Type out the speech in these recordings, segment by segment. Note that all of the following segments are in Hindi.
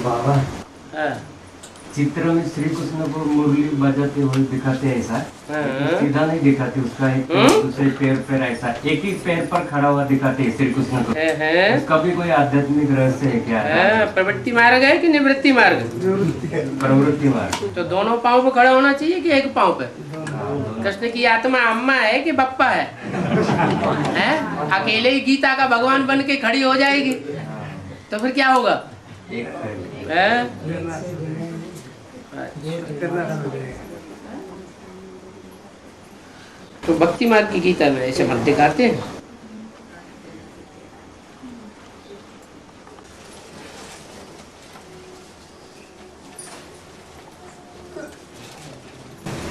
बाबा हाँ। चित्र में श्री कृष्ण को मुरली बजाते हुए दिखाते हैं ऐसा, सीधा नहीं दिखाते, उसका एक दूसरे पैर पर ऐसा एक ही पैर पर खड़ा हुआ दिखाते हैं श्री कृष्ण को। उसका भी कोई आध्यात्मिक रहस्य है क्या? प्रवृत्ति मार्ग है कि निवृत्ति मार्ग? प्रवृत्ति मार्ग। तो दोनों पाँव पे खड़ा होना चाहिए कि एक पाँव पे? कृष्ण की आत्मा अम्मा है कि बप्पा है? अकेले ही गीता का भगवान बन के खड़ी हो जाएगी तो फिर क्या होगा? तो भक्ति मार्ग की गीता में ऐसे मत दिखाते हैं।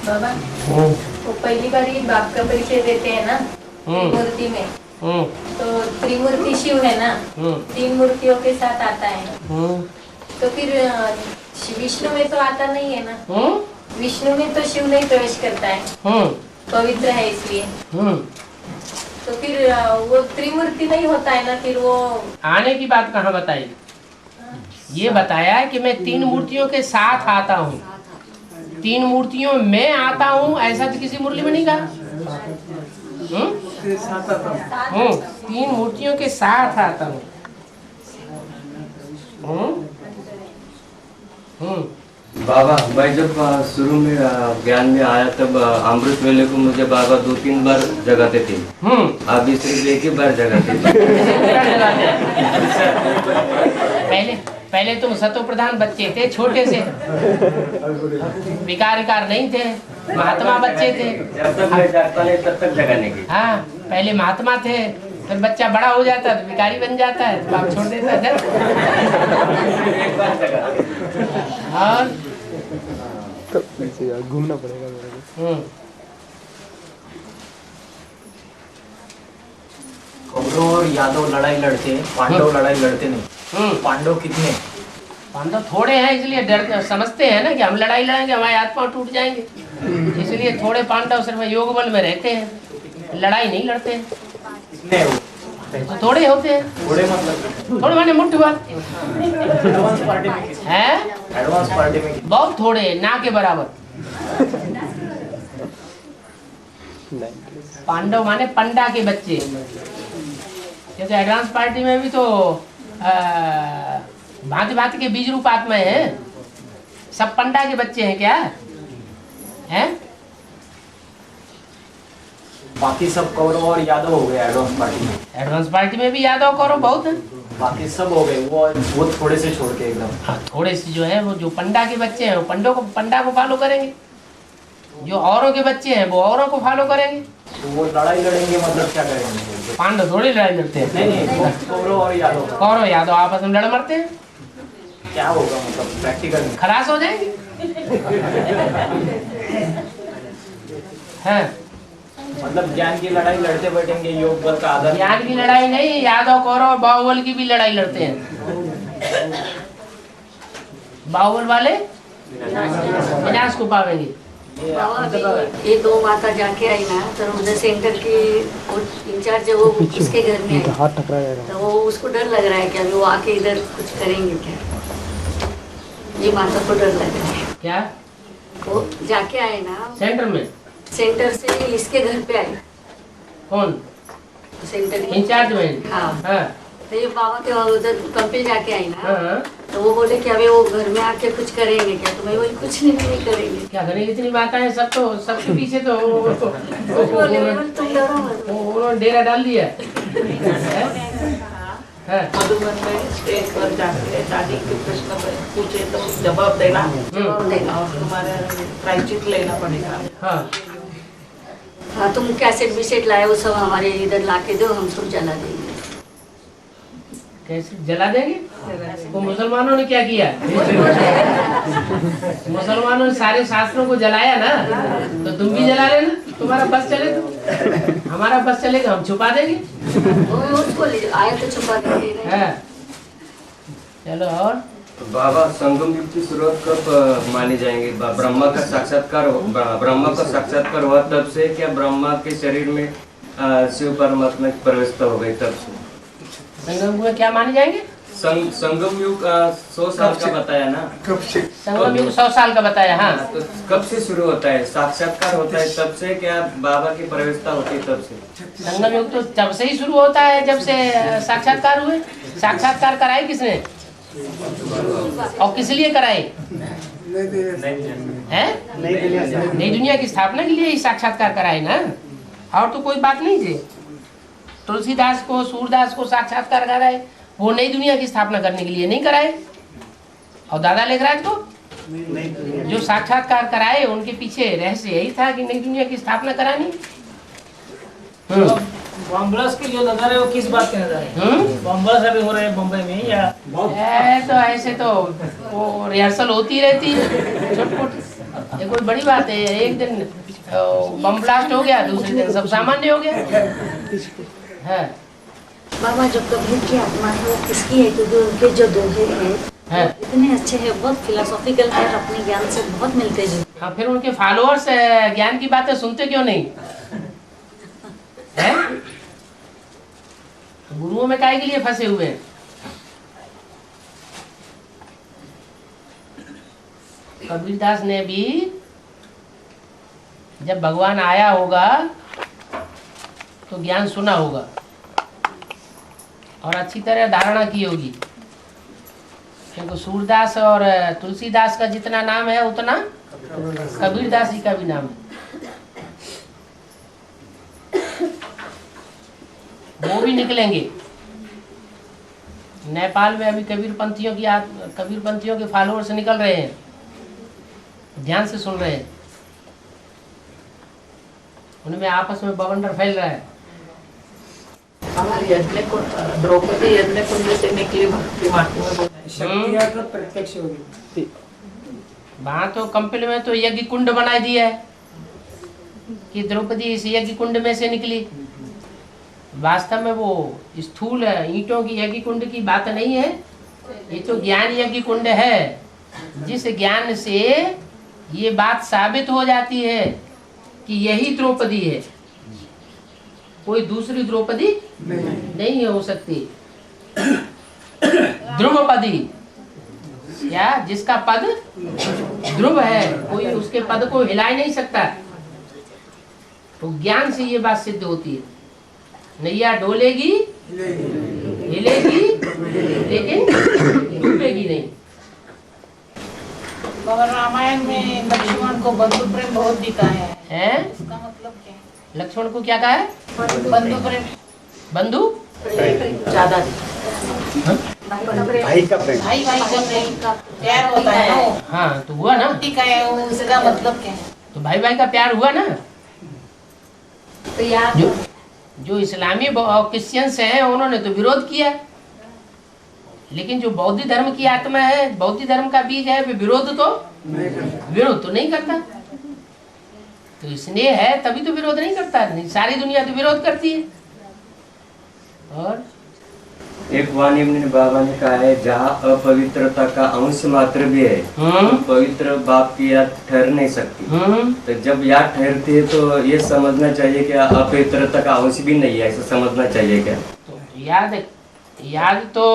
बाबा वो पहली बार ही बाप का परिचय देते हैं ना त्रिमूर्ति में, तो त्रिमूर्ति शिव है ना, 3 मूर्तियों के साथ आता है, तो फिर विष्णु में तो आता नहीं है ना, विष्णु में तो शिव नहीं प्रवेश करता है, पवित्र है इसलिए, तो फिर वो त्रिमूर्ति नहीं होता है ना, फिर वो आने की बात कहाँ बताई? ये बताया है कि मैं 3 मूर्तियों के साथ आता हूँ, 3 मूर्तियों में आता हूँ, ऐसा तो किसी मुरली में नहीं कहा। 3 मूर्तियों के साथ आता हूँ। बाबा मैं जब शुरू में ज्ञान में आया तब अमृत वेले को मुझे बाबा 2-3 बार जगाते थे, अभी सिर्फ एक ही बार जगाते थे। पहले तुम सतो प्रधान बच्चे थे, छोटे से विकार नहीं थे, महात्मा बच्चे थे। जब तक मैं जागता नहीं तब तक जगाने की। हाँ, पहले महात्मा थे, फिर बच्चा बड़ा हो जाता है तो विकारी बन जाता है, तो आप छोड़ देता है। एक बार जगा और घूमना पड़ेगा मेरे को। कौरव और यादव लड़ाई लड़ते, पांडव लड़ाई लड़ते नहीं। पांडव कितने? पांडव थोड़े हैं, इसलिए डर समझते हैं ना कि हम लड़ाई लड़ेंगे हमारे हाथ पांव टूट जाएंगे, इसलिए थोड़े पांडव सिर्फ योग बल में रहते हैं, लड़ाई नहीं लड़ते हैं। कितने वो? तो थोड़े होते हैं। थोड़े मतलब थोड़े माने मुट्ठी भर एडवांस पार्टी में कितने? है, एडवांस पार्टी में कितने? बहुत थोड़े, ना के बराबर। पांडव माने पंडा के बच्चे, क्योंकि एडवांस पार्टी में भी तो भांति भांति के बीज रूप आत्माएं हैं, सब पंडा के बच्चे हैं क्या? हैं? बाकी सब कौरव और यादव हो गए एडवांस पार्टी में। एडवांस पार्टी में भी यादव कौरव बहुत है, बाकी सब हो गए, वो थोड़े से छोड़ के एकदम। हाँ, थोड़े से जो है वो जो पंडा के बच्चे हैं वो पंडा को फॉलो करेंगे, जो औरों के बच्चे हैं वो औरों को फॉलो करेंगे। तो वो लड़ाई लड़ेंगे मतलब क्या करेंगे? पांडव थोड़ी लड़ाई लड़ते हैं। नहीं, कौरव और यादव। कौरव यादव आपस में लड़ मरते हैं, क्या होगा मतलब प्रैक्टिकल में? खलास हो जाएंगे। है मतलब ज्ञान की लड़ाई लड़ते बैठेंगे, योग बल का आधार। ज्ञान की लड़ाई नहीं, यादव कौरव बाहुबल की भी लड़ाई लड़ते हैं। बाहुबल वाले विनाश को पावेंगे। ये 2 माता जाके आई ना, तो उधर सेंटर की इंचार्ज है, वो उसके घर में आई, तो वो उसको डर लग रहा है कि अभी वो आके इधर कुछ करेंगे क्या, ये माता को डर लग रहा है। क्या वो जाके आए ना सेंटर में? सेंटर से इसके घर पे आए। कौन सेंटर इंचार्ज में? हाँ, हाँ, तो ये बाबा के वहाँ उधर कंपनी जाके आई ना, हाँ। तो वो बोले कि अभी वो घर में आके कुछ करेंगे क्या, तो मैं बोली कुछ नहीं करेंगे। क्या करें, इतनी बात है, सब तो सबके पीछे तो तुम डरो मत। उन्होंने डेरा डाल दिया है। मधुबन में स्टेज पर जाके दादी के प्रश्न पूछे तो जवाब देना और तुम्हारे प्रायश्चित लेना पड़ेगा। हाँ, तुम कैसेट विसेट लाए वो सब हमारे इधर लाके दो, हम सब जला देंगे। कैसे जला देंगे? वो मुसलमानों ने क्या किया? मुसलमानों ने सारे शास्त्रों को जलाया ना, तो तुम भी जला लेना, तुम्हारा बस चले तो हमारा बस चलेगा, हम छुपा देंगे। उसको आए तो छुपा देंगे। चलो और बाबा संगम युग की शुरुआत कब मानी जाएंगे? ब्रह्मा का साक्षात्कार हुआ तब से, क्या ब्रह्मा के शरीर में शिव परमात्मा की प्रवेशता हो गई तब से? संगम में क्या माने जाएंगे? संगम युग 100 साल का बताया ना। संगम युग 100 साल का बताया। हाँ, तो कब से शुरू होता है? साक्षात्कार होता है तब से, क्या बाबा की प्रवेशता होती है तब से? संगम युग तो जब से ही शुरू होता है, जब से साक्षात्कार हुए। साक्षात्कार कराए किसने और किस लिए कराए? हैं? नई दुनिया की स्थापना के लिए ही साक्षात्कार कराए ना, और तो कोई बात नहीं थी। तुलसीदास को, सूरदास को साक्षात्कार कराए, वो नई दुनिया की स्थापना करने के लिए नहीं कराए। और दादा लेखराज को जो साक्षात्कार कराए, उनके पीछे रहस्य यही था कि नई दुनिया की स्थापना करानी। बॉम्बलास्ट के जो नजारे वो किस बात के नजारे? बॉम्बलास्ट अभी हो रहे हैं मुंबई में या? तो ऐसे तो वो रिहर्सल होती रहती है छोट-मोट। ये कोई बड़ी बात है? एक दिन बम ब्लास्ट हो गया, दूसरे दिन सब सामान्य हो गया है। बाबा जो कबीर की आत्मा है वो किसकी है? क्योंकि उनके जो दोहे हैं इतने अच्छे हैं, बहुत फिलोसॉफिकल है, अपने ज्ञान से बहुत मिलते हैं। हाँ, फिर उनके फॉलोअर्स ज्ञान की बातें सुनते क्यों नहीं है? गुरुओं में काहे के लिए फंसे हुए हैं? कबीरदास ने भी जब भगवान आया होगा तो ज्ञान सुना होगा और अच्छी तरह धारणा की होगी, क्योंकि सूरदास और तुलसीदास का जितना नाम है उतना कबीरदास जी का भी नाम है। वो भी निकलेंगे। नेपाल में अभी कबीरपंथियों के फॉलोअर्स निकल रहे हैं, ध्यान से सुन रहे हैं। उनमें आपस में बवंडर फैल रहा है। हमारे द्रौपदी यज्ञ कुंड से निकली भक्ति शक्ति प्रत्यक्ष होगी। वहाँ तो कंपिल में तो यज्ञ कुंड बना दिया है कि द्रौपदी इस यज्ञ कुंड में से निकली। वास्तव में वो स्थूल ईंटों की यज्ञ कुंड की बात नहीं है, ये तो ज्ञान यज्ञ कुंड है, जिस ज्ञान से ये बात साबित हो जाती है कि यही द्रौपदी है, कोई दूसरी द्रौपदी नहीं हो सकती। ध्रुवपदी, क्या जिसका पद ध्रुव है, कोई उसके पद को हिला ही नहीं सकता। तो ज्ञान से ये बात सिद्ध होती है। नैया डोलेगी हिलेगी लेकिन डूबेगी नहीं। मगर रामायण में लक्ष्मण को बंधु प्रेम बहुत दिखाया है। इसका मतलब क्या है? लक्ष्मण को क्या कहा है? बंधु प्रेम। बंधु ज्यादा भाई का प्रेम, भाई भाई का प्रेम प्यार होता है ना। हाँ, तो हुआ ना। का है वो, उसका मतलब क्या है? तो भाई भाई का प्यार हुआ ना। तो याद जो इस्लामी और क्रिश्चियंस हैं उन्होंने तो विरोध किया, लेकिन जो बौद्ध धर्म की आत्मा है, बौद्ध धर्म का बीज है, वे विरोध तो नहीं करता। तो स्नेह है तभी तो विरोध नहीं करता। नहीं, सारी दुनिया तो विरोध करती है। और एक वाणी में बाबा ने कहा है, जहाँ अपवित्रता का अंश मात्र भी है तो पवित्र बाप की याद ठहर नहीं सकती। तो जब याद ठहरती है तो ये समझना चाहिए कि अपवित्रता का अंश भी नहीं है, ऐसा समझना चाहिए क्या? तो याद तो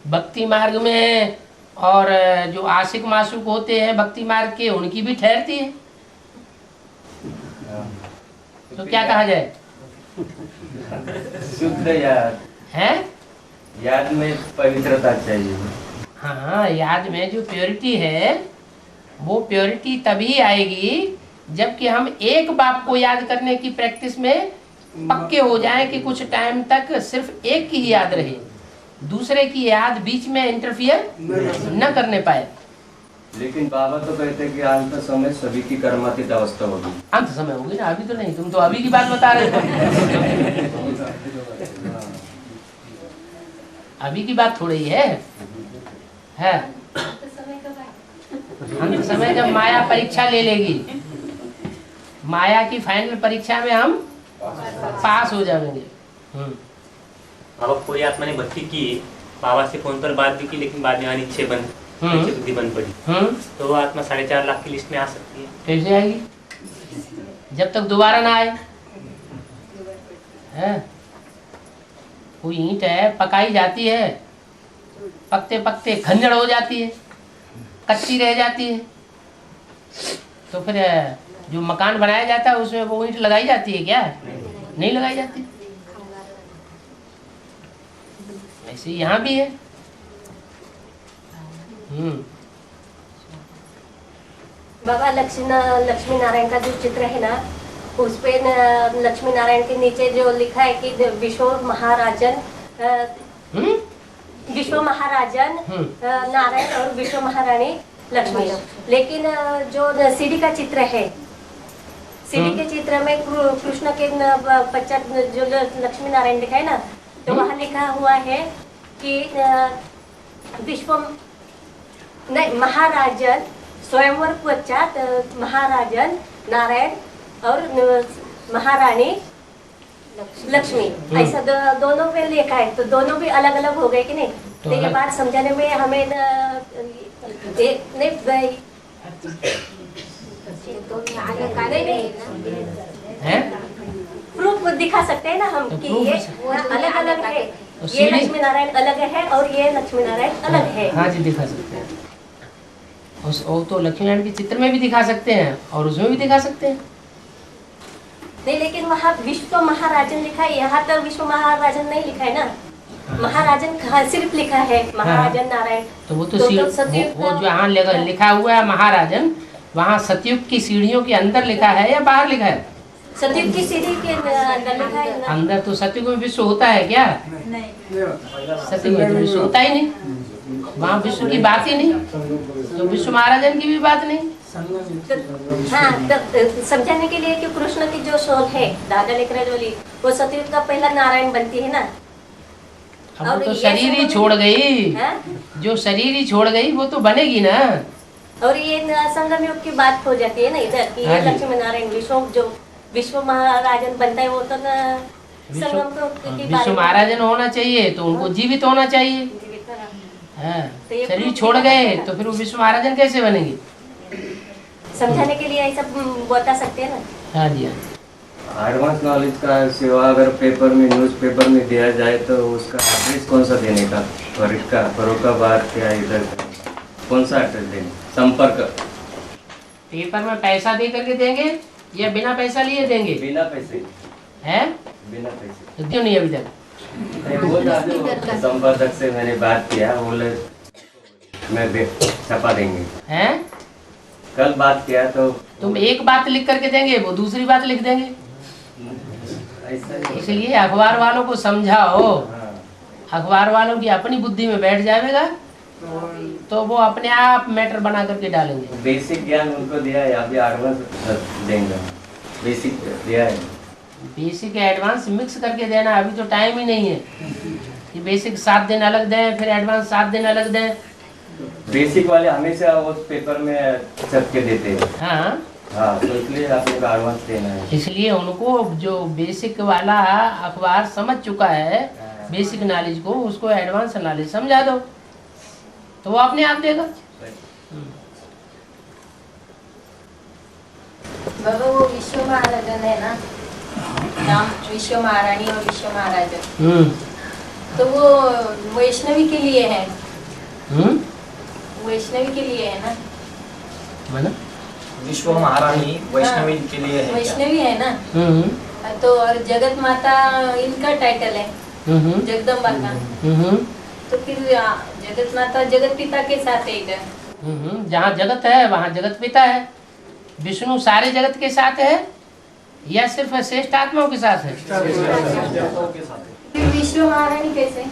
भक्ति मार्ग में और जो आशिक मासूक होते हैं भक्ति मार्ग के, उनकी भी ठहरती है। तो क्या कहा जाए? शुद्ध याद है, याद में पवित्रता चाहिए। हाँ, याद में जो प्योरिटी है वो प्योरिटी तभी आएगी जबकि हम एक बाप को याद करने की प्रैक्टिस में पक्के हो जाएं कि कुछ टाइम तक सिर्फ एक की ही याद रहे, दूसरे की याद बीच में इंटरफियर न करने पाए। लेकिन बाबा तो कहते हैं कि अंत समय सभी की कर्मातीत अवस्था होगी। अंत समय होगी ना, अभी तो नहीं। तुम तो अभी की बात बता रहे हो। अभी की बात थोड़ी है। अंत समय जब माया परीक्षा ले लेगी, माया की फाइनल परीक्षा में हम पास हो जाएंगे। बाबा कोई आत्मा ने भक्ति की, बाबा से फोन पर बात भी की, लेकिन बाद में अनिच्छे बुद्धि बंद पड़ी, तो वो आत्मा 4.5 लाख की लिस्ट में आ सकती है। कैसे आएगी? जब तक दोबारा ना आए। कोई ईंट है, पकाई जाती है, पकते पकते खंजर हो जाती है, कच्ची रह जाती है, तो फिर जो मकान बनाया जाता है उसमें वो ईंट लगाई जाती है क्या? नहीं लगाई जाती। ऐसे यहाँ भी है। बाबा लक्ष्मी नारायण का जो चित्र है ना, उस पे लक्ष्मी नारायण के नीचे जो लिखा है कि विश्व महाराजन नारायण और विश्व महारानी लक्ष्मी। लेकिन जो सीढ़ी का चित्र है, सीढ़ी के चित्र में कृष्ण के पश्चात जो लक्ष्मी नारायण लिखा है ना, तो वहाँ लिखा हुआ है कि महाराजन स्वयंवर पश्चात महाराजन नारायण और महारानी लक्ष्मी, ऐसा दोनों में लिखा है। तो दोनों भी अलग अलग हो गए कि नहीं? तो ये बात समझाने में हमें प्रूफ दिखा सकते हैं ना हम कि ये अलग अलग है, ये लक्ष्मी नारायण अलग है और ये लक्ष्मी नारायण अलग है। हाँ जी, दिखा सकते हैं। और तो लक्ष्मी नारायण के चित्र में भी दिखा सकते हैं और उसमें भी दिखा सकते हैं। नहीं, लेकिन वहाँ विश्व महाराजन लिखा है, यहाँ तो विश्व महाराजन नहीं लिखा है ना, महाराजन सिर्फ लिखा है महाराजन नारायण। तो वो तो वो जो यहाँ लिखा हुआ है महाराजन, वहाँ सतयुग की सीढ़ियों के अंदर लिखा है या बाहर लिखा है? सतयुग की सीढ़ी के अंदर लिखा है। अंदर तो सतयुग में विश्व होता है क्या? नहीं, सतयुग में तो विश्व होता ही नहीं, वहाँ विश्व की बात ही नहीं, तो विश्व महाराजन की भी बात नहीं। हाँ, समझाने के लिए कि कृष्ण की जो सोल है दादा लेकर वाली, वो सतयुग का पहला नारायण बनती है ना। अब तो शरीर ही छोड़ गई, जो शरीर ही छोड़ गई वो तो बनेगी ना। और ये संगम युग की बात हो जाती है ना इधर कि ये लक्ष्मी नारायण विश्व महाराजन बनता है, वो तो संगम की विश्व महाराजन होना चाहिए तो उनको जीवित होना चाहिए। शरीर छोड़ गए तो फिर वो विश्व महाराजन कैसे बनेंगे? समझाने के लिए ऐसा बता सकते हैं ना। हाँ जी, एडवांस नॉलेज का सेवा अगर पेपर में न्यूज़पेपर में दिया जाए तो उसका एड्रेस कौन सा देने का? फरुखाबाद क्या इधर कौन सा एड्रेस देंगे? संपर्क पेपर में पैसा दे करके देंगे या बिना पैसा लिए देंगे? बिना पैसे है, बिना पैसे तो क्यों नहीं अभी तक? संपादक से मैंने बात किया, बोले मैं छपा देंगे। हैं? कल बात किया तो तुम एक बात लिख करके देंगे, वो दूसरी बात लिख देंगे। इसलिए अखबार वालों को समझाओ, अखबार वालों की अपनी बुद्धि में बैठ जाएगा तो वो अपने आप मैटर बना करके डालेंगे। बेसिक ज्ञान उनको दिया है, अभी एडवांस देंगे। बेसिक दिया है, बेसिक एडवांस मिक्स करके देना। अभी तो टाइम ही नहीं है कि बेसिक 7 दिन अलग दें फिर एडवांस 7 दिन अलग दें। बेसिक वाले हमेशा उस पेपर में छप के देते हैं। हाँ, तो इसलिए आपको एडवांस देना है। इसलिए उनको जो बेसिक वाला अखबार समझ चुका है बेसिक नॉलेज को, उसको एडवांस नॉलेज समझा दो तो वो अपने आप देगा। बाबा वो विश्व महाराजन है ना, नाम विश्व महारानी और विश्व महाराजन, तो वो वैष्णवी के लिए है। वैष्णवी के लिए है ना, मतलब विश्व महारानी वैष्णवी के लिए है, वैष्णवी है ना। तो और जगत माता इनका टाइटल है, जगदम्बा का। तो फिर जगत माता जगत पिता के साथ है इधर। जहाँ जगत है वहाँ जगत पिता है। विष्णु सारे जगत के साथ है या सिर्फ श्रेष्ठ आत्माओं के साथ है? फिर विश्व महारानी कैसे?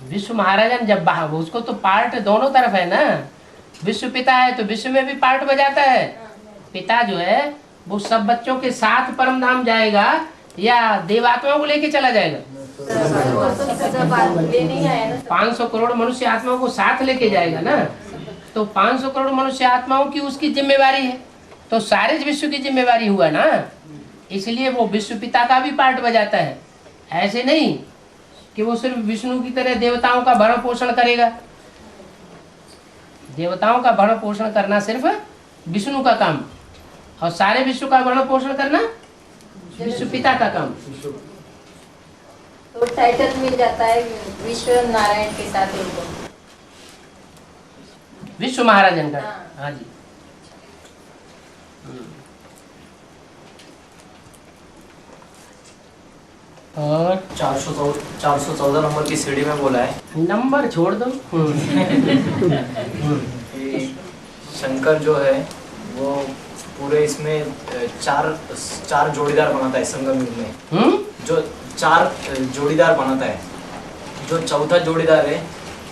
विश्व महाराजन जब उसको तो पार्ट दोनों तरफ है ना। विश्व पिता है तो विश्व में भी पार्ट बजाता है। पिता जो है वो सब बच्चों के साथ परम धाम जाएगा या देवात्माओं को लेके चला जाएगा? 500 करोड़ मनुष्य आत्माओं को साथ लेके जाएगा ना। तो 500 करोड़ मनुष्य आत्माओं की उसकी जिम्मेवारी है, तो सारे विश्व की जिम्मेवारी हुआ ना। इसलिए वो विश्व पिता का भी पार्ट बजाता है। ऐसे नहीं कि वो सिर्फ विष्णु की तरह देवताओं का भरण पोषण करेगा। देवताओं का भरण पोषण करना सिर्फ विष्णु का काम और सारे विश्व का भरण पोषण करना विश्व पिता का काम। तो टाइटल मिल जाता है विश्व नारायण के साथ उनको। विश्व महाराजन का। हाँ जी। और 414 नंबर की सीढ़ी में बोला है, नंबर छोड़ दो। कि शंकर जो है वो पूरे इसमें चार जोड़ीदार बनाता है संगम युग में। जो 4 जोड़ीदार बनाता है, जो चौथा जोड़ीदार है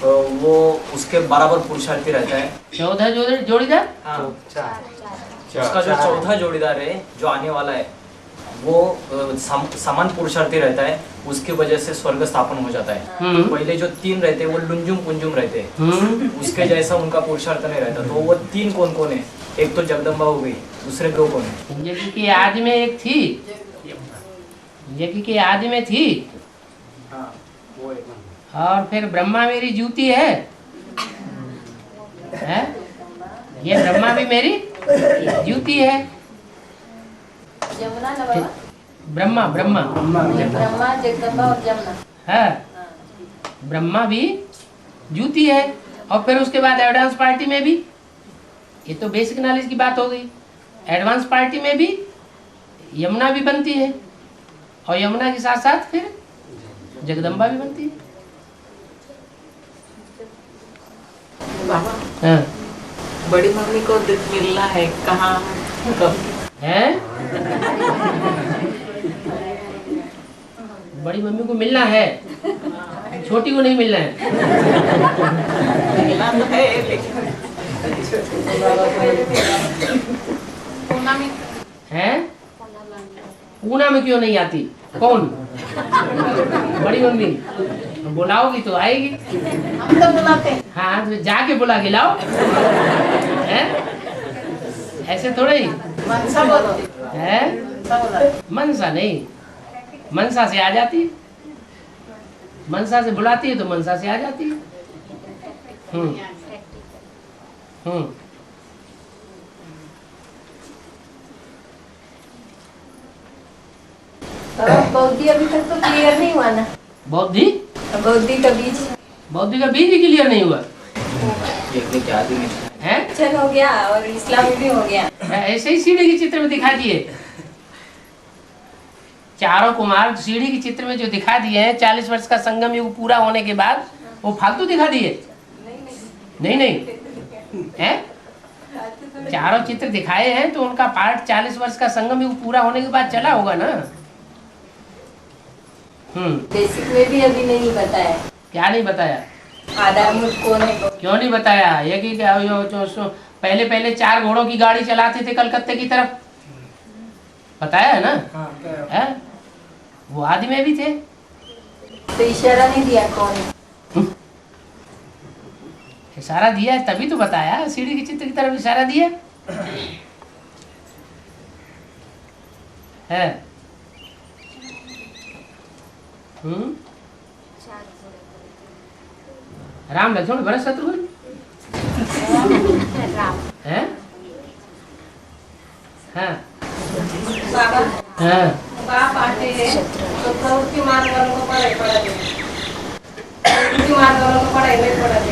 वो उसके बराबर पुरुषार्थी रहता है। 14 जोड़ीदार? हाँ, उसका जो चौथा जोड़ीदार है जो आने वाला है वो समान पुरुषार्थी रहता है, उसकी वजह से स्वर्ग स्थापन हो जाता है। पहले जो 3 रहते हैं वो लुंजुम पुंजुम रहते हैं, उसके जैसा उनका पुरुषार्थ नहीं रहता। तो वो 3 कौन कौन है? एक तो जगदम्बा हो गई, दूसरे 2 कौन है? यज्ञ की आदि में एक थी, यज्ञ की आदि में थी। हाँ, वो है। और फिर ब्रह्मा मेरी जूती है, ये ब्रह्मा भी मेरी जूती है। जमुना ना बाबा? ब्रह्मा ब्रह्मा ब्रह्मा, जगदम्बा और जमुना है। ब्रह्मा भी जूती है। और फिर उसके बाद एडवांस पार्टी में भी, ये तो बेसिक नॉलेज की बात हो गई, एडवांस पार्टी में भी यमुना भी बनती है, और यमुना के साथ साथ फिर जगदम्बा भी बनती है। बाबा, हाँ। बड़ी मम्मी को मिलना है, कहाँ कब है? बड़ी मम्मी को मिलना है, छोटी को नहीं मिलना है। मिलना तो है, लेकिन है? पूना में क्यों नहीं आती? कौन? बड़ी मम्मी बुलाओगी तो आएगी। हम तो बुलाते हैं। हाँ, तो जाके बुला के लाओ। है? ऐसे थोड़े ही मनसा बोलते है। मनसा नहीं, मनसा से आ जाती है, मनसा से बुलाती है तो मनसा से आ जाती है। बौद्धि अभी तक तो क्लियर नहीं हुआ ना? बौद्धि? बौद्धि का बीज, बौद्धि का बीज ही क्लियर नहीं हुआ है। चल हो गया और इस्लाम भी हो गया। ऐसे ही सीढ़ी के चित्र में दिखा दिए, चारों कुमार सीढ़ी के चित्र में जो दिखा दिए हैं, 40 वर्ष का संगम युग पूरा होने के बाद, वो फालतू दिखा दिए? नहीं है। चारों चित्र दिखाए हैं तो उनका पार्ट 40 वर्ष का संगम युग पूरा होने के बाद चला होगा ना। बेसिक में भी अभी नहीं बताया। क्या नहीं बताया? आधारभूत कौन है? क्यों नहीं बताया? ये कि पहले पहले 4 घोड़ों की गाड़ी चलाते थे कलकत्ते की तरफ, बताया है ना? है? वो आदि में भी थे। तो इशारा नहीं दिया कौन? इशारा दिया है तभी तो बताया, सीढ़ी के चित्र की तरफ इशारा दिया है। राम लक्ष्मण भरत शत्रुघ्न है। हाँ हाँ, बाप आते हैं तो प्रवृत्ति मार्ग वालों को पढ़ाई पढ़ा दे, प्रवृत्ति मार्ग वालों को पढ़ाई नहीं पढ़ा दे।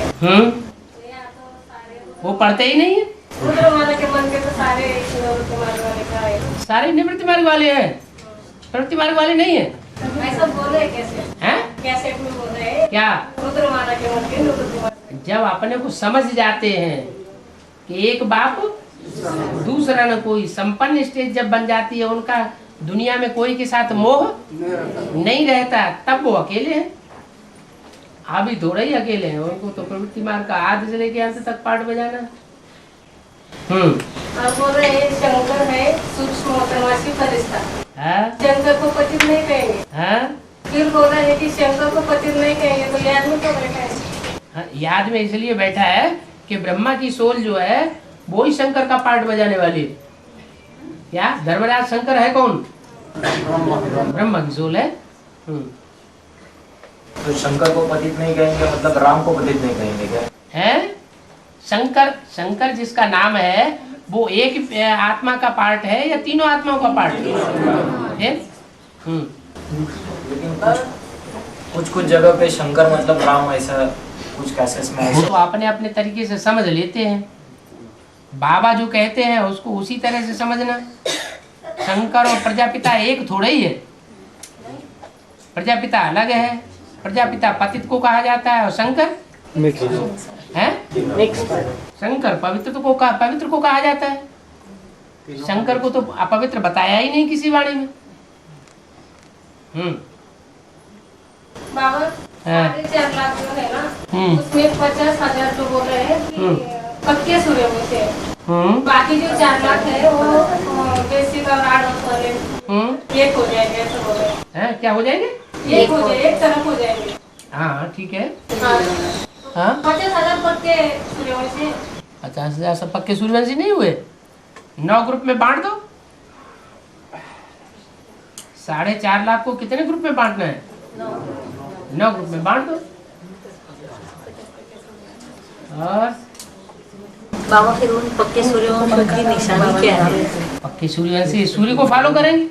वो पढ़ते ही नहीं है। रुद्रमाला के मन के तो सारे प्रवृत्ति मार्ग वाले का है, सारे निवृत्ति मार्ग वाले हैं, प्रवृत्ति मार्ग वाले नहीं है। ऐसा बोल रहे कैसे? हैं? कैसे में बोल रहे हैं? क्या? रुद्रमाला के मन के निवृत्ति मार्ग। जब अपने को समझ जाते हैं कि एक बाप दूसरा न कोई, संपन्न स्टेज जब बन जाती है, उनका दुनिया में कोई के साथ मोह नहीं रहता, तब वो अकेले हैं। अभी थोड़ा ही अकेले हैं, उनको तो प्रवृत्ति मार्ग का आदि से लेके अंत तक पाठ बजाना। आप बोल रहे हैं शंकर है सूक्ष्म तमाशी फरिश्ता, शंकर को पतित नहीं कहेंगे। फिर बोल रहे हैं कि शंकर को पतित नहीं कहेंगे, तो याद में क्यों बैठा है? याद में इसलिए बैठा है कि ब्रह्मा की सोल जो है वो ही शंकर का पार्ट बजाने वाली है। क्या धर्मराज शंकर है कौन? ब्रह्मा की सोल है। तो शंकर को पतित नहीं कहेंगे मतलब राम को पतित नहीं कहेंगे क्या? है शंकर, शंकर जिसका नाम है वो एक आत्मा का पार्ट है या तीनों आत्माओं का पार्ट है? लेकिन कुछ कुछ जगह पे शंकर मतलब राम ऐसा कुछ कैसेट्स में वो ऐसे तो अपने अपने तरीके से समझ लेते हैं। बाबा जो कहते हैं उसको उसी तरह से समझना। शंकर और प्रजापिता एक थोड़ा ही है। प्रजापिता अलग है। प्रजापिता पतित को कहा जाता है और शंकर है शंकर पवित्र को कहा जाता है। शंकर को तो अपवित्र बताया ही नहीं किसी वाणी में। बाबा हाँ। 4.5 लाख जो है ना, उसमें 50,000 तो बोल रहे हैं कि पक्के सूर्यवंशी से, बाकी जो 4 लाख है वो बेसिक और एडवांस वाले एक हो जाएंगे ऐसे बोल रहे हैं। क्या हो जाएंगे? एक हो जाए, एक तरफ हो जाएंगे। हाँ ठीक है। हाँ 50,000 पक्के सूर्यवंशी। 50,000 सब पक्के सूर्यवंशी नहीं हुए? 9 ग्रुप में बांट दो। 4.5 लाख को कितने ग्रुप में बांटना है? 9 ग्रुप में बांट दो। और बाबा फिर उन पक्के सूर्यवंशी की निशानी क्या है? पक्के सूर्यवंशी सूर्य को फॉलो करेंगे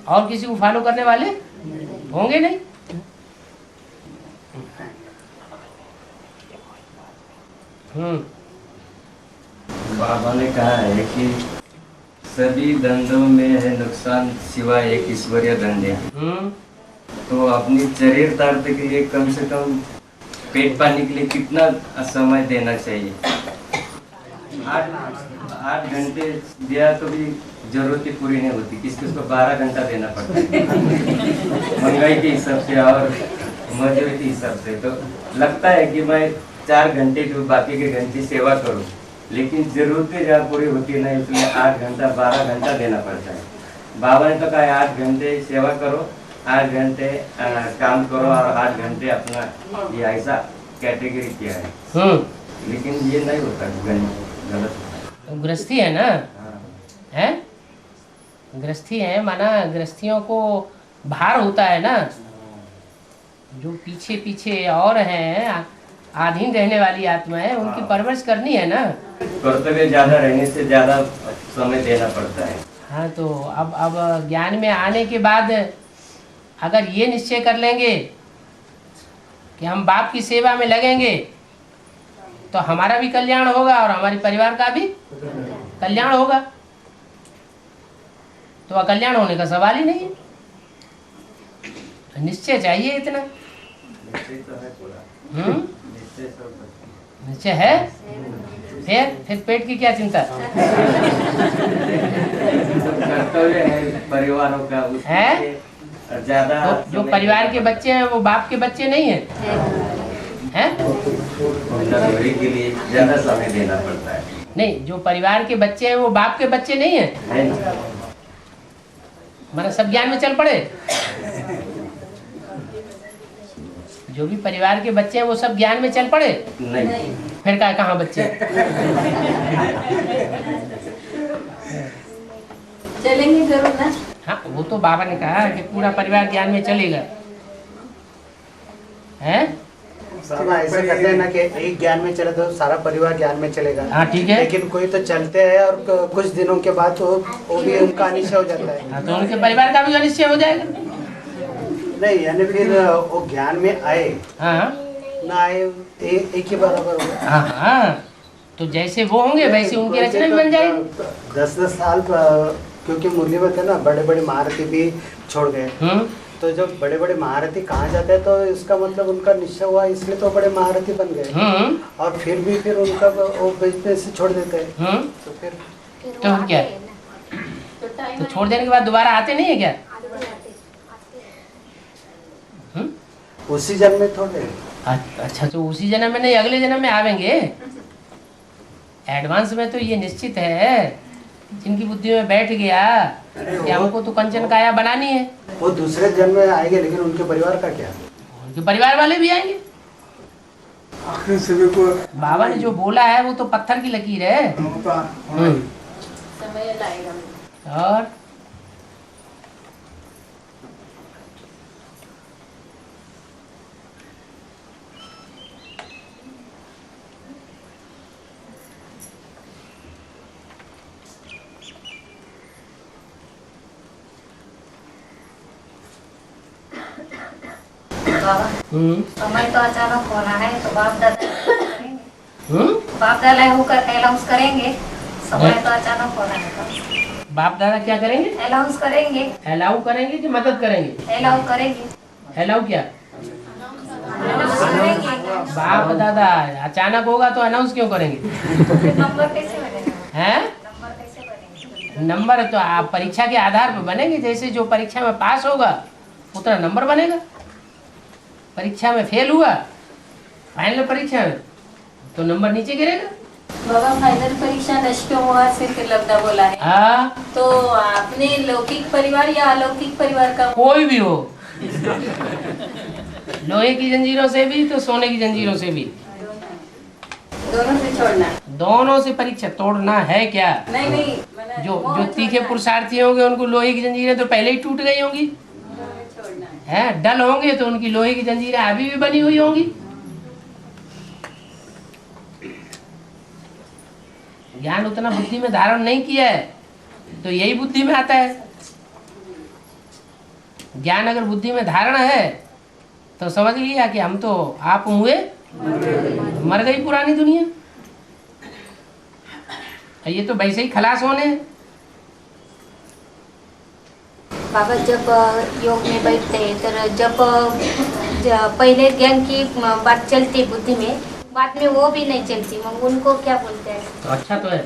और किसी को फॉलो करने वाले होंगे नहीं। बाबा ने कहा है कि सभी धंधों में है नुकसान सिवाय एक ईश्वरीय धंधे के। तो अपनी चरितार्थ के लिए कम से कम पेट पानी के लिए कितना समय देना चाहिए? 8 घंटे दिया तो भी जरूरतें पूरी नहीं होती। किसको 12 घंटा देना पड़ता है महंगाई के हिसाब से और मजदूरी के हिसाब से। तो लगता है कि मैं 4 घंटे जो बाकी के घंटे सेवा करूं, लेकिन जरूरतें जहाँ पूरी होती है ना, इसलिए 8 घंटा 12 घंटा देना पड़ता है। बाबा ने तो कहा 8 घंटे सेवा करो, 8 घंटे काम करो और 8 घंटे अपना, ये ऐसा कैटेगरी किया है। लेकिन ये नहीं होता, गलत। तो गृहस्थी है ना, है गृहस्थी है, माना गृहस्थियों को भार होता है ना। जो पीछे पीछे और हैं आधीन रहने वाली आत्मा है, उनकी परवरिश करनी है ना। कर्तव्य ज्यादा रहने से ज्यादा समय देना पड़ता है। हाँ तो अब ज्ञान में आने के बाद अगर ये निश्चय कर लेंगे कि हम बाप की सेवा में लगेंगे तो हमारा भी कल्याण होगा और हमारे परिवार का भी कल्याण होगा। तो अकल्याण होने का सवाल ही नहीं है। निश्चय चाहिए इतना। निश्चय है, फिर पेट की क्या चिंता कर्तव्य है परिवारों का है। ज्यादा तो जो परिवार के बच्चे हैं वो बाप के बच्चे नहीं हैं, हैं? के लिए ज्यादा समय देना पड़ता है। नहीं, जो परिवार के बच्चे हैं वो बाप के बच्चे नहीं हैं। माना सब ज्ञान में चल पड़े। जो भी परिवार के बच्चे हैं वो सब ज्ञान में चल पड़े नहीं। फिर कहाँ बच्चे चलेंगे जरूर ना। हाँ वो तो बाबा ने कहा कि पूरा परिवार ज्ञान में चलेगा, हैं? बाबा ऐसे करते हैं ना कि एक ज्ञान में चले तो सारा परिवार ज्ञान में चलेगा। हाँ ठीक है। लेकिन कोई तो चलते हैं और कुछ दिनों के बाद तो वो भी उनका अनिश्चय हो जाता है। हाँ तो उनके परिवार का भी अनिश्चय हो जाएगा। नहीं यानी फिर वो ज्ञान में आए हाँ ना आए एक ही बराबर होगा। हाँ हाँ तो जैसे वो होंगे वैसे उनकी रचना भी बन जाएगी। 10-10 साल क्योंकि मुरली में थे ना, बड़े बड़े महारथी भी छोड़ गए। तो जब बड़े बड़े महारथी कहाँ जाते हैं तो इसका मतलब उनका निश्चय हुआ, इसलिए तो बड़े महारथी बन गए। और फिर उनका वो बिजनेस छोड़ देते हैं। तो फिर तो क्या तो छोड़ देने के बाद दोबारा आते नहीं है क्या? उसी जन्म में थोड़े। अच्छा तो उसी जन्म में नहीं, अगले जन्म में आवेंगे। एडवांस में तो ये निश्चित है, जिनकी बुद्धि में बैठ गया कि हमको तो कंचन काया बनानी है, वो दूसरे जन्म में आएंगे। लेकिन उनके परिवार का क्या? उनके परिवार वाले भी आएंगे। सभी को बाबा ने जो बोला है वो तो पत्थर की लकीर है। समय लाएगा। और बाबा समय तो अचानक होना है तो बाप दादा अलाउंस करेंगे। समय तो अचानक होना है। बाप दादा क्या करेंगे? अलाउंस करेंगे। अलाउ करेंगे कि मदद करेंगे? अलाउ करेंगे। अलाउ क्या? अनाउंस करेंगे। बाप दादा अचानक होगा तो अनाउंस क्यों करेंगे? नंबर कैसे बनेगा? हैं? नंबर कैसे बनेगा? नंबर तो आप परीक्षा के आधार पर बनेंगे। जैसे जो परीक्षा में पास होगा उतना नंबर बनेगा। परीक्षा में फेल हुआ फाइनल परीक्षा में तो नंबर नीचे गिरेगा। बाबा फाइनल परीक्षा नष्ट हुआ सिर्फ लब्धा बोला है। हाँ, तो आपने लौकिक परिवार या अलौकिक परिवार का कोई भी हो, लोहे की जंजीरों से भी तो सोने की जंजीरों से भी, दोनों से छोड़ना? दोनों से परीक्षा तोड़ना है क्या? नहीं जो तीखे पुरुषार्थी होंगे उनको लोहे की जंजीरें तो पहले ही टूट गई होंगी। है डल होंगे तो उनकी लोहे की जंजीरें अभी भी बनी हुई होंगी। ज्ञान उतना बुद्धि में धारण नहीं किया है तो यही बुद्धि में आता है। ज्ञान अगर बुद्धि में धारण है तो समझ लिया कि हम तो आप हुए मर गई पुरानी दुनिया। ये तो वैसे ही खलास होने हैं। बाबा जब योग में बैठते हैं तो जब पहले ज्ञान की बात चलती बुद्धि में, बाद में वो भी नहीं चलती, उनको क्या बोलते हैं? तो अच्छा तो है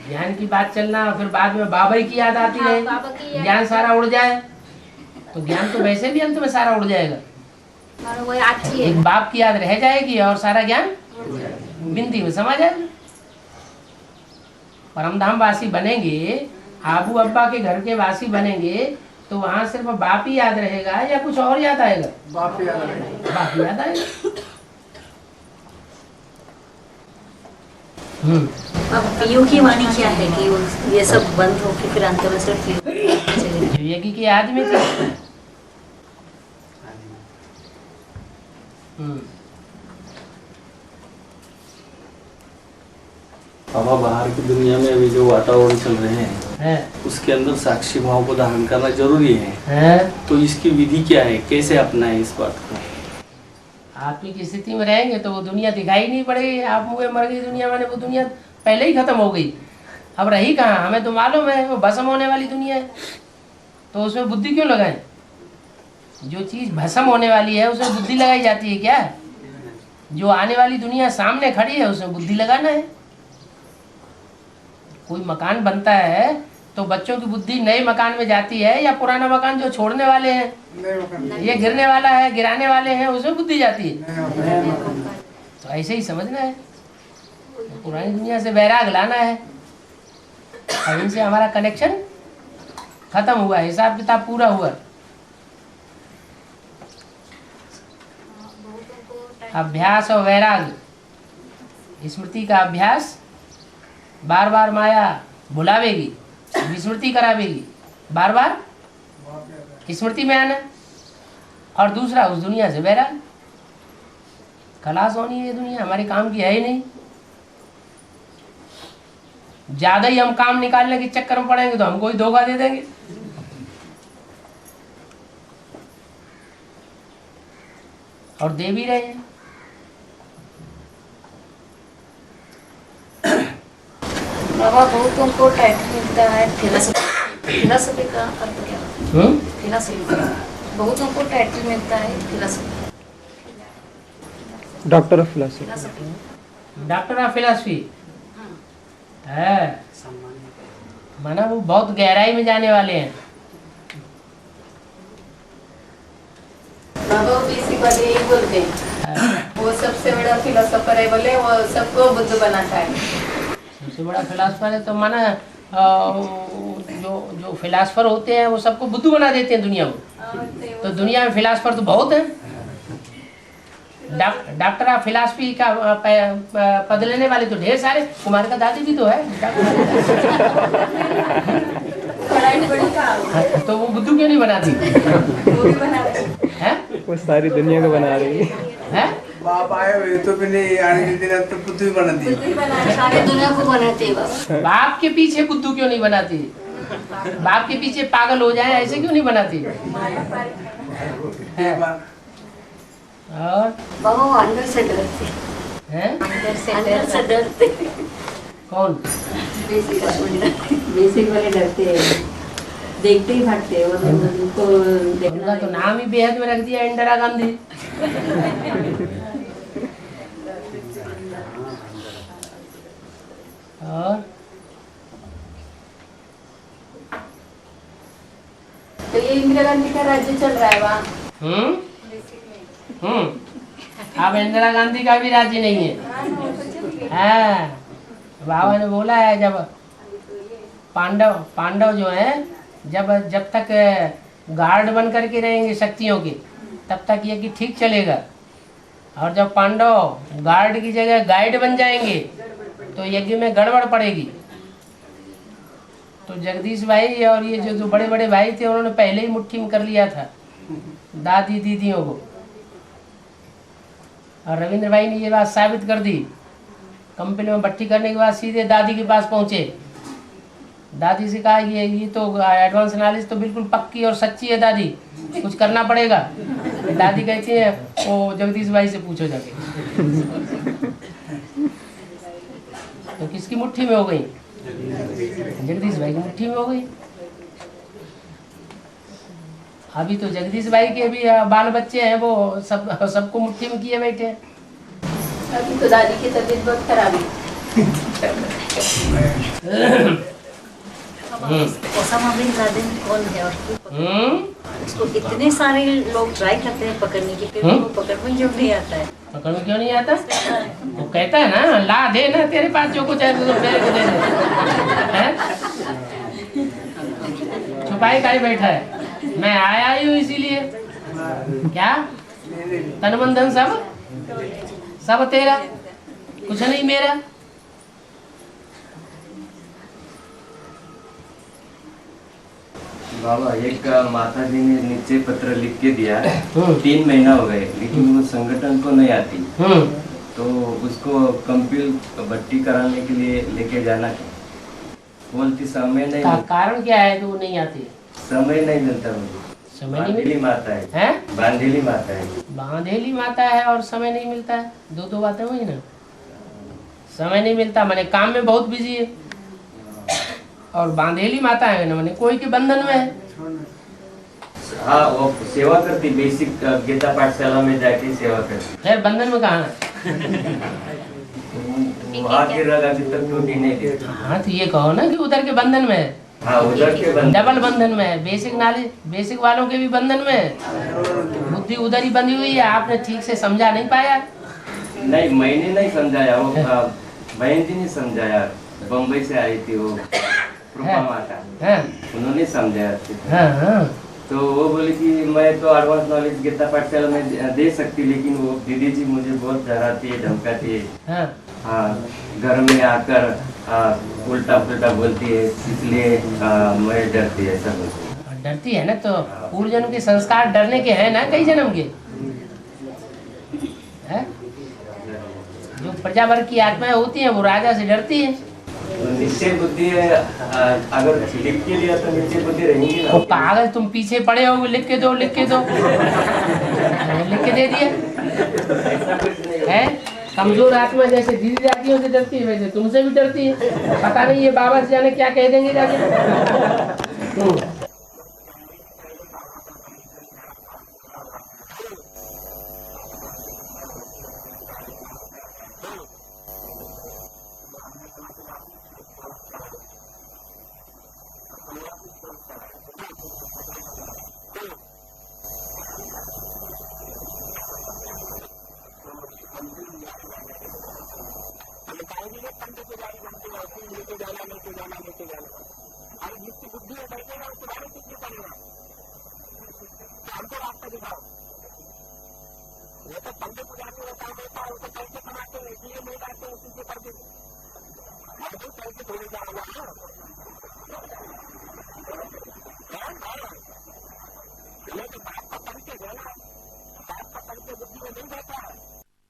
ज्ञान की बात चलना, फिर बाद में बाबा की याद आती है, ज्ञान सारा उड़ जाए तो ज्ञान तो वैसे भी अंत में सारा उड़ जाएगा। वो अच्छी है। एक बाप की याद रह जाएगी और सारा ज्ञान बिंदी में समा जाएगा। परमधाम वासी बनेंगे, आबू अब्बा के घर के वासी बनेंगे तो वहाँ सिर्फ बाप ही याद रहेगा या कुछ और याद आएगा? बाप याद आएगा। बाप याद आएगा। अब योग की वाणी क्या है कि ये सब बंद हो के फिर अंत में सिर्फ योगी की याद में थी। बाबा बाहर की दुनिया में अभी जो वातावरण चल रहे हैं उसके अंदर साक्षी भाव को धारण करना जरूरी है। तो इसकी विधि क्या है, कैसे अपनाएं इस बात को? आप की स्थिति में रहेंगे तो वो दुनिया दिखाई नहीं पड़ेगी। आप मुझे मर गई दुनिया, माने वो दुनिया पहले ही खत्म हो गई। अब रही कहाँ? हमें तो मालूम है वो भस्म होने वाली दुनिया है, तो उसमें बुद्धि क्यों लगाएं? जो चीज़ भस्म होने वाली है उसमें बुद्धि लगाई जाती है क्या? जो आने वाली दुनिया सामने खड़ी है उसमें बुद्धि लगाना है। कोई मकान बनता है तो बच्चों की बुद्धि नए मकान में जाती है या पुराना मकान जो छोड़ने वाले हैं, ये गिरने वाला है, गिराने वाले हैं, उसमें बुद्धि जाती है। तो ऐसे ही समझना है, पुरानी दुनिया से वैराग लाना है। और इनसे हमारा कनेक्शन खत्म हुआ, हिसाब किताब पूरा हुआ। अभ्यास और वैराग, स्मृति का अभ्यास बार बार माया भुलावेगी, विस्मृति करावेगी, बार बार स्मृति में आना। और दूसरा उस दुनिया से वैराग, खलास होनी है। ये दुनिया हमारे काम की है ही नहीं। ज्यादा ही हम काम निकालने के चक्कर में पड़ेंगे तो हमको ही धोखा दे देंगे। और दे भी रहे हैं। बाबा बहुतों को टाइटल मिलता है फिलॉसफी का अर्थ क्या? फिलॉसफी बहुतों को टाइटल मिलता है philosophy, doctor of philosophy. Doctor of philosophy है, माना वो बहुत गहराई में जाने वाले हैं। बाबा किसी को यही बोलते हैं वो सबसे बड़ा फिलोसोफर है, बोले वो सबको बुद्ध बनाता है। सबसे बड़ा फिलासफर है तो माना जो फिलासफर होते हैं वो सबको बुद्धू बना देते हैं दुनिया में। तो दुनिया में फिलासफर तो बहुत है। डॉक्टर ऑफ फिलासफी का पद लेने वाले तो ढेर सारे। कुमार का दादी भी तो है तो वो बुद्धू क्यों नहीं बनाती? वो भी बना रहे हैं, वो सारी दुनिया को बना रही है। बाप आए हुए तो भी नहीं आने के दिन तो बुद्धू ही बनाती है, सारी दुनिया को बनाते हैं बाबा। बाप के पीछे बुद्धू क्यों नहीं बनाती? बाप के पीछे पागल हो जाए ऐसे क्यों नहीं बनाती? और बाबा वो अंदर से डरते हैं, अंदर से डरते। कौन? बेसिक वाले डरते हैं, देखते ही भागते हैं। उनको उनका तो नाम ही बेहद में रख दिया, इंदिरा गांधी। और तो ये इंदिरा गांधी का राज्य चल रहा है वहाँ। अब इंदिरा गांधी का भी राज्य नहीं है। हाँ, बाबा ने बोला है जब पांडव जो है जब तक गार्ड बन करके रहेंगे शक्तियों के, तब तक ये कि ठीक चलेगा। और जब पांडव गार्ड की जगह गाइड बन जाएंगे तो यज्ञ में गड़बड़ पड़ेगी। तो जगदीश भाई और ये जो बड़े बड़े भाई थे उन्होंने पहले ही मुट्ठी में कर लिया था दादी दीदियों को। और रविंद्र भाई ने ये बात साबित कर दी। कंपनी में भट्टी करने के बाद सीधे दादी के पास पहुंचे। दादी से कहा ये तो एडवांस नॉलेज तो बिल्कुल पक्की और सच्ची है दादी, कुछ करना पड़ेगा। दादी कहती है वो जगदीश भाई से पूछो जाके। तो किसकी मुट्ठी में हो गई? जगदीश भाई की मुट्ठी में हो गई। अभी तो जगदीश भाई के भी बाल बच्चे हैं, वो सबको मुट्ठी में किए बैठे हैं। अभी तो दादी की तबीयत बहुत खराब है। ओसामा बिन लादेन कौन है और उसको इतने सारे लोग ट्राई करते हैं पकड़ने की, फिर उनको पकड़ में क्यों नहीं आता है? पकड़ में क्यों नहीं आता? वो कहता है ना, ला दे ना, तेरे पास जो कुछ है तो मेरे को दे दे। छुपाई काहे बैठा है? मैं आया ही हूँ इसीलिए। क्या तन मन धन सब तेरा, कुछ नहीं मेरा। बाबा एक माता जी ने नीचे पत्र लिख के दिया, 3 महीना हो गए लेकिन वो संगठन को नहीं आती। तो उसको कंपील भट्टी कराने के लिए लेके जाना है। बोलती समय नहीं। कारण क्या है कि वो नहीं आती? समय नहीं मिलता मुझे। समय नहीं बांधेली माता है, बांधेली माता है। बांधेली माता है और समय नहीं मिलता है, दो बातें हुई ना। समय नहीं मिलता माने काम में बहुत बिजी है, और बांधेली माता है ना माने कोई के बंधन में है। हाँ, वो सेवा करती, बेसिक गीता पाठशाला में जाके सेवा करती। खैर बंधन में कहाँ है? आगे रगा अभी तक टूटी नहीं थी। हाँ तो ये कहो ना कि उधर के बंधन में है। हाँ, उधर के बंधन, डबल बंधन में है। बेसिक नॉलेज, बेसिक वालों के भी बंधन में है, बुद्धि उधर ही बंधी हुई है। आपने ठीक से समझा नहीं पाया। नहीं, मैंने नहीं समझाया, वो बहन जी ने समझाया। बम्बई से आई थी वो रूपा माता, उन्होंने समझाया। तो वो बोली कि मैं तो एडवांस नॉलेज गीता पाठशाला में दे सकती, लेकिन वो दीदी जी मुझे बहुत डराती है, धमकाती है। हाँ, घर में आकर उल्टा पुल्टा बोलती है, इसलिए मैं डरती है। ऐसा बोलती है। डरती है ना, तो पूर्व जन्म के संस्कार डरने के हैं ना, कई जन्म के है? जो प्रजावर्ग की आत्माएं होती हैं वो राजा से डरती है। निश्चय बुद्धि है, अगर लिख के दिया तो निश्चय बुद्धि रहेगी ना। पागल, तुम पीछे पड़े हो, लिख के दो लिख के दे दिया है। कमजोर आत्मा जैसे दीदी जातियों से डरती है वैसे तुमसे भी डरती है। पता नहीं ये बाबा से जाने क्या कह देंगे जाके।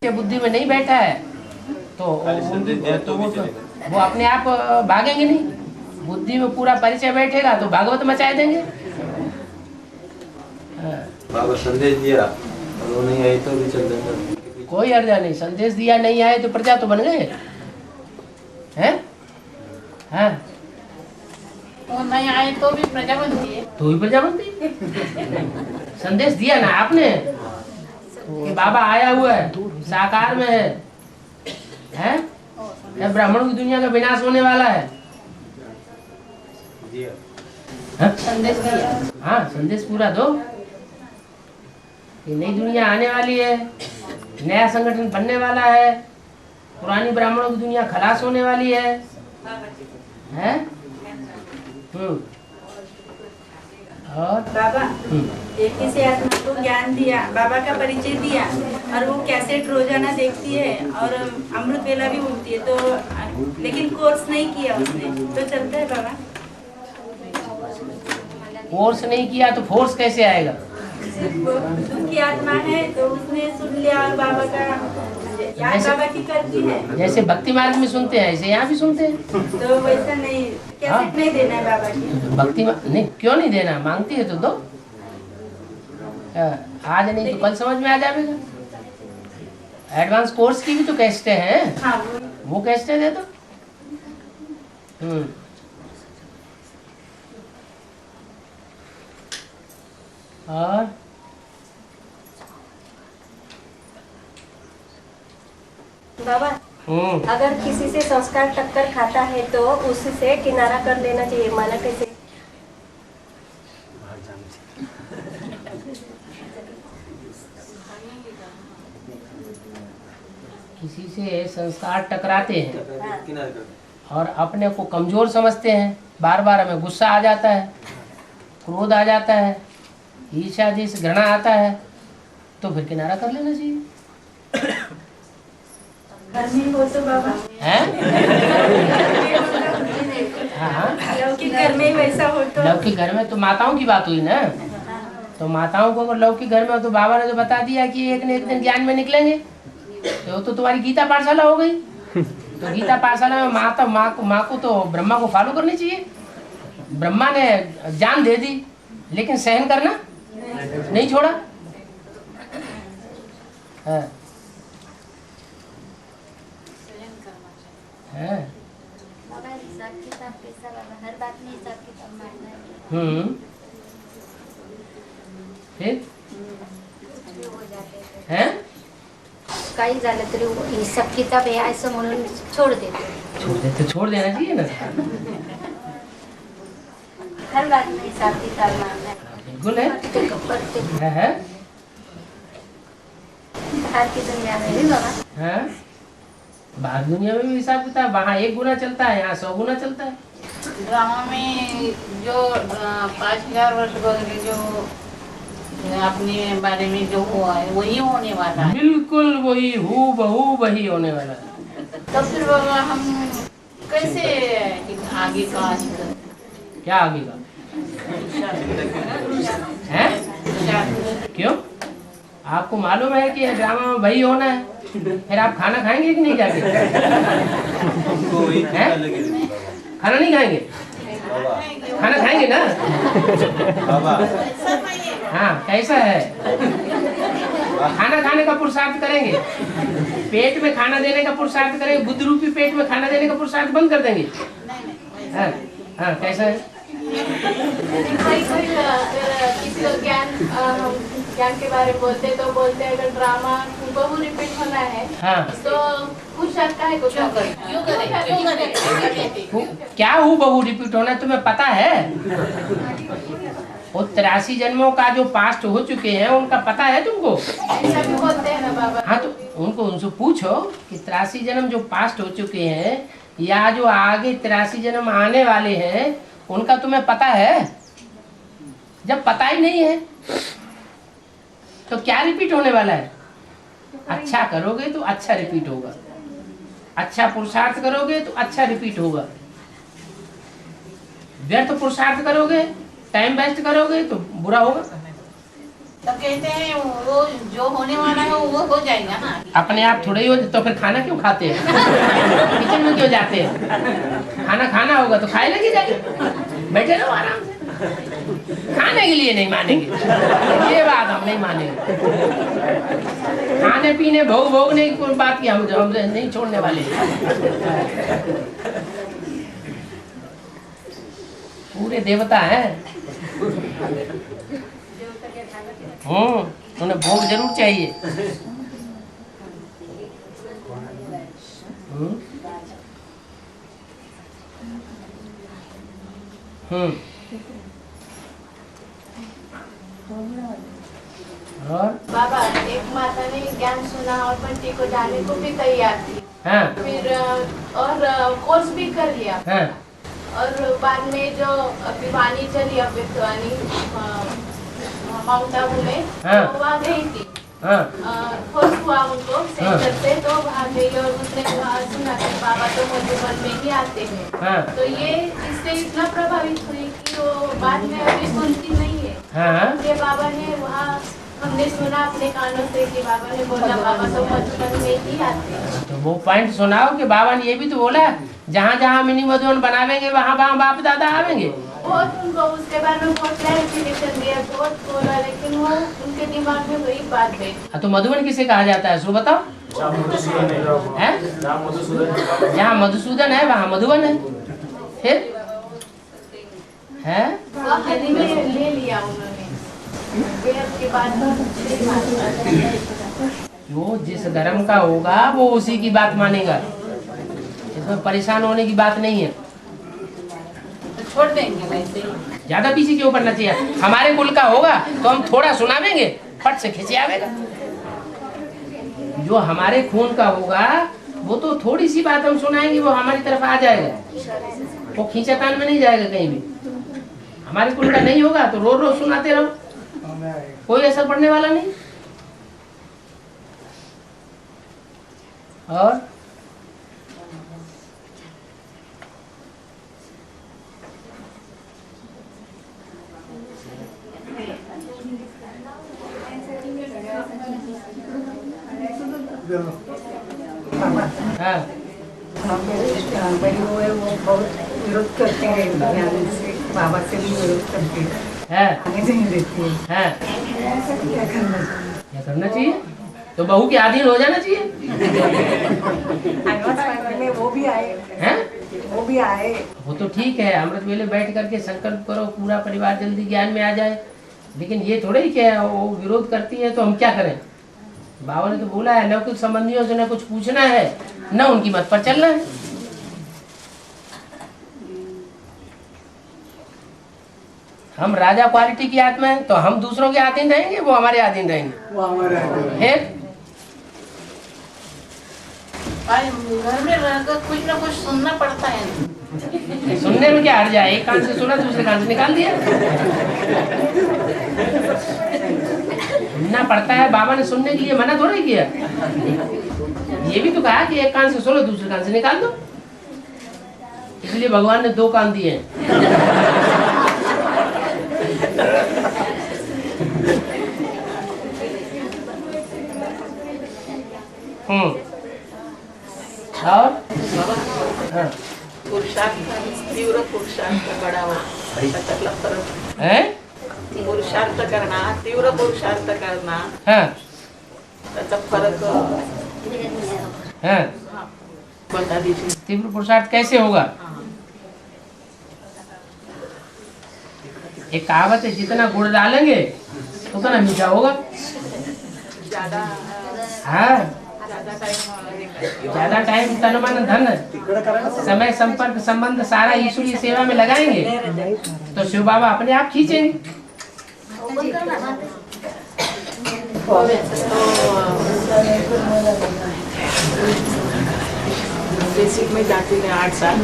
बुद्धि में नहीं बैठा है तो वो अपने आप भागेंगे नहीं। बुद्धि में पूरा परिचय बैठेगा तो भागवत मचाए देंगे। बाबा संदेश दिया और वो नहीं आई तो भी चल जाएगा। कोई अर्जा नहीं, संदेश दिया नहीं आए तो प्रजा तो बन गए हैं। हाँ वो नहीं आए तो भी प्रजा बनती है। तो ही प्रजा बनती है। संदेश दिया ना आपने कि बाबा आया हुआ है, साकार में है? ब्राह्मणों की दुनिया का विनाश होने वाला है। संदेश दिया। हाँ संदेश पूरा दो कि नई दुनिया आने वाली है, नया संगठन बनने वाला है, पुरानी ब्राह्मणों की दुनिया खलास होने वाली है। और बाबा एक ही से आत्मा को ज्ञान दिया, बाबा का परिचय दिया और वो कैसेट रोजाना देखती है और अमृत वेला भी बोलती है, तो लेकिन कोर्स नहीं किया उसने तो चलता है बाबा। कोर्स नहीं किया तो फोर्स कैसे आएगा? दुख की आत्मा है तो उसने सुन लिया और बाबा का याद बाबा की करती है। जैसे भक्ति मार्ग में सुनते हैं ऐसे यहाँ भी सुनते हैं। तो वैसा नहीं, कैसेट नहीं देना है बाबा की। भक्ति नहीं, क्यों नहीं देना? मांगती है तो दो। आज नहीं तो कल समझ में आ जाएगा। एडवांस कोर्स की भी तो कैसेट हैं। हाँ, वो कैसेट दे दो। और बाबा अगर किसी से संस्कार टक्कर खाता है तो उससे किनारा कर लेना चाहिए, माना कैसे? किसी से संस्कार टकराते हैं और अपने को कमजोर समझते हैं, बार बार हमें गुस्सा आ जाता है, क्रोध आ जाता है, ईर्ष्या जैसे घृणा आता है, तो फिर किनारा कर लेना चाहिए। घर में हो तो बाबा हैं? हाँ लौकिक घर में वैसा हो तो। लौकिक घर में तो माताओं की बात हुई ना, तो माताओं को अगर लौकिक घर में हो तो बाबा ने तो बता दिया कि एक न एक दिन ज्ञान में निकलेंगे। तो तुम्हारी गीता पाठशाला हो गई। तो गीता पाठशाला में माँ को तो ब्रह्मा को फॉलो करनी चाहिए। ब्रह्मा ने जान दे दी लेकिन सहन करना नहीं छोड़ा। हाँ। हर बात में हिसाब किताब मानना फिर हैं? काही झालं तरी हिसाब किताब आहे असं म्हणून छोड़ देते। छोड़ देना चाहिए ना। हर बात में हिसाब किताब मानना है। बिल्कुल है। बाहर की दुनिया में भी बाबा है, बाहर दुनिया में भी हिसाब किताब, वहाँ 1 गुना चलता है, यहाँ 100 गुना चलता है। ड्रामा में जो 5000 वर्ष पहले जो अपने बारे में जो हुआ है वही होने वाला है। बिल्कुल वही हूबहू वही होने वाला है। तो फिर बाबा हम कैसे आगे का क्या आगे का है? क्यों? आपको मालूम है कि ड्रामा में वही होना है, फिर आप खाना खाएंगे कि नहीं जाके? खाना नहीं खाएंगे? खाना खाएंगे ना? हाँ कैसा है? खाना खाने का पुरुषार्थ करेंगे, पेट में खाना देने का पुरुषार्थ करेंगे, बुद्ध रूपी पेट में खाना देने का पुरुषार्थ बंद कर देंगे। हाँ हाँ कैसा है? किसी को ज्ञान के बारे में बोलते तो बोलते अगर ड्रामा बहु रिपीट होना है तो कुछ का है कुछ क्या हूँ बहु रिपीट होना तुम्हें पता है? वो 83 जन्मों का जो पास्ट हो चुके हैं उनका पता है तुमको? ऐसा भी बोलते हैं ना बाबा। हाँ तो उनसे पूछो कि 83 जन्म जो पास्ट हो चुके हैं या जो आगे 83 जन्म आने वाले हैं उनका तुम्हें पता है? जब पता ही नहीं है तो क्या रिपीट होने वाला है? अच्छा करोगे तो अच्छा रिपीट होगा, अच्छा पुरुषार्थ करोगे तो अच्छा रिपीट होगा, व्यर्थ पुरुषार्थ करोगे टाइम वेस्ट करोगे तो बुरा होगा। तो कहते हैं वो जो होने वाला है वो हो जाएगा ना। अपने आप थोड़े ही हो तो फिर खाना क्यों खाते हैं? किचन में क्यों जाते हैं? खाना खाना होगा तो खाए लगे जाके, बैठे रहो आराम से। खाने के लिए नहीं मानेंगे, ये बात हम नहीं मानेंगे। खाने पीने भोग भोगने की कोई बात की हम नहीं छोड़ने वाले। पूरे देवता हैं। उन्हें भोग जरूर चाहिए। और बाबा एक माता ने ज्ञान सुना और पति को जाने को भी तैयार थी। हाँ। फिर और कोर्स भी कर लिया। हाँ। और बाद में जो अभिवानी चली अभिवानी माउंट आबू में, हाँ। तो वहाँ गई थी। हाँ। हुआ उनको सेंटर से, तो वहाँ गई और उसने वहाँ सुना कि बाबा तो मधुबन में ही आते हैं। हाँ। तो ये इससे इतना प्रभावित हुई कि वो बाद में अभी सुनती नहीं है। हाँ। ये बाबा ने वहाँ हमने सुना अपने कानों से कि बाबा ने बोला बाबा तो मधुबन में ही आते हैं। तो वो पॉइंट सुनाओ कि बाबा ने ये भी तो बोला जहाँ जहाँ मिनी मधुबन बनावेंगे वहाँ वहाँ बाप दादा आवेंगे। बहुत उनको उसके बारे में बहुत क्लैरिफिकेशन दिया, बहुत बोला, लेकिन वो उनके दिमाग में वही बात बैठी। तो मधुबन किसे कहा जाता है, सो बताओ? जहाँ मधुसूदन है वहाँ मधुबन है। फिर है ले लिया उन्होंने के बाद जो जिस धर्म का होगा वो उसी की बात मानेगा। इसमें परेशान होने की बात नहीं है। तो छोड़ देंगे वैसे ही। ज्यादा पीछे क्यों पड़ना चाहिए? हमारे कुल का होगा तो हम थोड़ा सुनावेंगे, फट से खींचे आवेगा। जो हमारे खून का होगा वो तो थोड़ी सी बात हम सुनाएंगे, वो हमारी तरफ आ जाएगा, वो खींचातान में नहीं जाएगा कहीं भी। हमारे कुल का नहीं होगा तो रोज रोज सुनाते रहो, कोई असर पड़ने वाला नहीं। और हाँ। बड़ी वो है, वो बहुत विरोध करते हैं बाबा से भी विरोध करते हैं, आने नहीं देती है। क्या करना चाहिए? तो बहू के अधीन हो जाना चाहिए। में वो भी आए हैं? वो भी आए। वो तो ठीक है, अमृत वेले बैठ करके संकल्प करो पूरा परिवार जल्दी ज्ञान में आ जाए, लेकिन ये थोड़े ही क्या वो विरोध करती है तो हम क्या करें? बाबा ने तो बोला है लौकिक संबंधियों से न कुछ पूछना है न उनकी मत पर चलना है। हम राजा क्वालिटी की आत्मा है तो हम दूसरों के अधीन रहेंगे, वो हमारे अधीन रहेंगे। फिर घर में रहकर कुछ ना कुछ सुनना पड़ता है। सुनने में क्या हट जाए? एक कान से सुना दूसरे कान से निकाल दिया। सुनना पड़ता है। बाबा ने सुनने के लिए मना थोड़ा किया, ये भी तो कहा कि एक कान से सुनो दूसरे कान से निकाल दो। इसलिए भगवान ने दो कान दिए हैं। और पुरुषार्थ, तीव्र पुरुषार्थ बढ़ावा, त्यातला फरक है। पुरुषार्थ करना, तीव्र पुरुषार्थ करना, त्याचा फरक है। बता दीजिए। तीव्र पुरुषार्थ कैसे होगा? एक कहावत है, जितना गुड़ डालेंगे उतना मीठा होगा। हाँ, ज्यादा टाइम तन मन धन समय संपर्क संबंध सारा ईश्वरीय सेवा में लगाएंगे तो शिव बाबा अपने आप खींचेंगे। बेसिक में जाती थी 8 साल।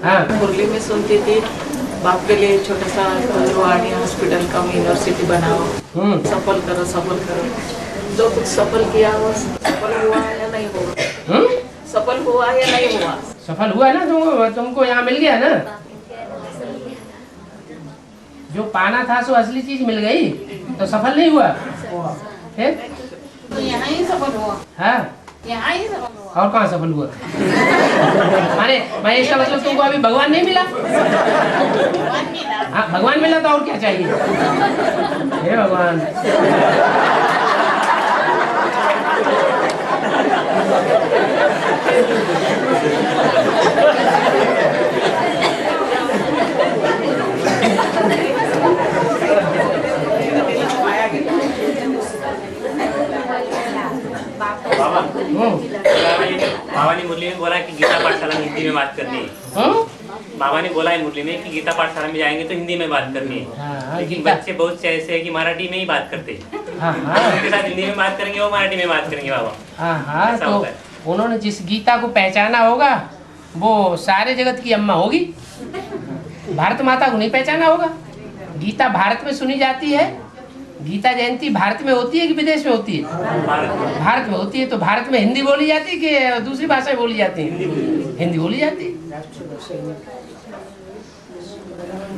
हाँ। मुरली में सुनती थी बाप के लिए छोटा सा रोहानी हॉस्पिटल का यूनिवर्सिटी बनाओ, सफल करो सफल करो। जो कुछ सफल किया वो सफल हुआ या नहीं हुआ? सफल हुआ या नहीं हुआ? सफल हुआ ना, तुमको यहाँ मिल गया ना जो पाना था, सो असली चीज मिल गई तो सफल नहीं हुआ। तो यहाँ ही सफल हुआ। हाँ, यहाँ ही और कहाँ सफल हुआ? माने मैं इसका मतलब तुमको अभी भगवान नहीं मिला? हाँ भगवान मिला तो और क्या चाहिए? हे भगवान। बाबा ने मुरली में बोला कि गीता पाठशाला में हिंदी में बात करनी है। बाबा ने बोला है मुरली में कि गीता पाठशाला में जाएंगे तो हिंदी में बात करनी है। लेकिन बच्चे बहुत से ऐसे है कि मराठी में ही बात करते हैं। उनके साथ हिंदी में बात करेंगे, वो मराठी में बात करेंगे बाबा। तो उन्होंने जिस गीता को पहचाना होगा वो सारे जगत की अम्मा होगी। भारत माता को नहीं पहचाना होगा। गीता भारत में सुनी जाती है। गीता जयंती भारत में होती है कि विदेश में होती है? भारत में होती है। तो भारत में हिंदी बोली जाती है कि दूसरी भाषाएं बोली जाती है? हिंदी बोली जाती है।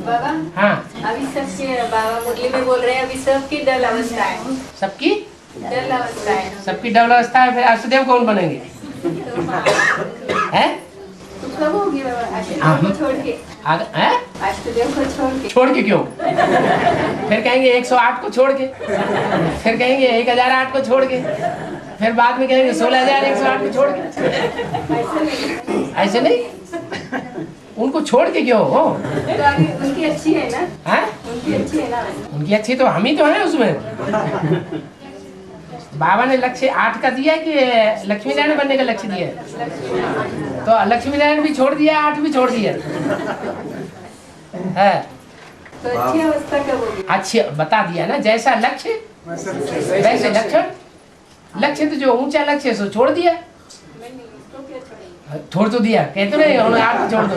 बाबा हाँ अभी सबकी बाबा मुरली में बोल रहे हैं, अभी सबकी डल अवस्था है। सबकी डल अवस्था है। सबकी डबल अवस्था है। फिर अष्टदेव कौन बनेंगे? हैं? तो कब होगी बाबा अष्टदेव को छोड़ के? अष्टदेव को छोड़ के क्यों? फिर कहेंगे 108 को छोड़ के, फिर कहेंगे 1008 को छोड़ के, फिर बाद में कहेंगे 16108 को छोड़ के। ऐसे नहीं, उनको छोड़ के क्यों हो? तो अभी उनकी अच्छी है ना? हैं? उनकी अच्छी है ना? उनकी अच्छी तो हम ही तो हैं उसमें। बाबा ने लक्ष्य 8 का दिया कि लक्ष्मी नारायण बनने का लक्ष्य दिया? तो लक्ष्मी नारायण भी छोड़ दिया, 8 भी छोड़ दिया है। तो अच्छी अवस्था कब होगी? अच्छी बता दिया ना, जैसा लक्ष्य वैसे लक्षण। लक्ष्य तो जो ऊंचा लक्ष्य सो छोड़ दिया। छोड़ तो दिया, कहते नहीं उन्होंने 8 को छोड़ दो।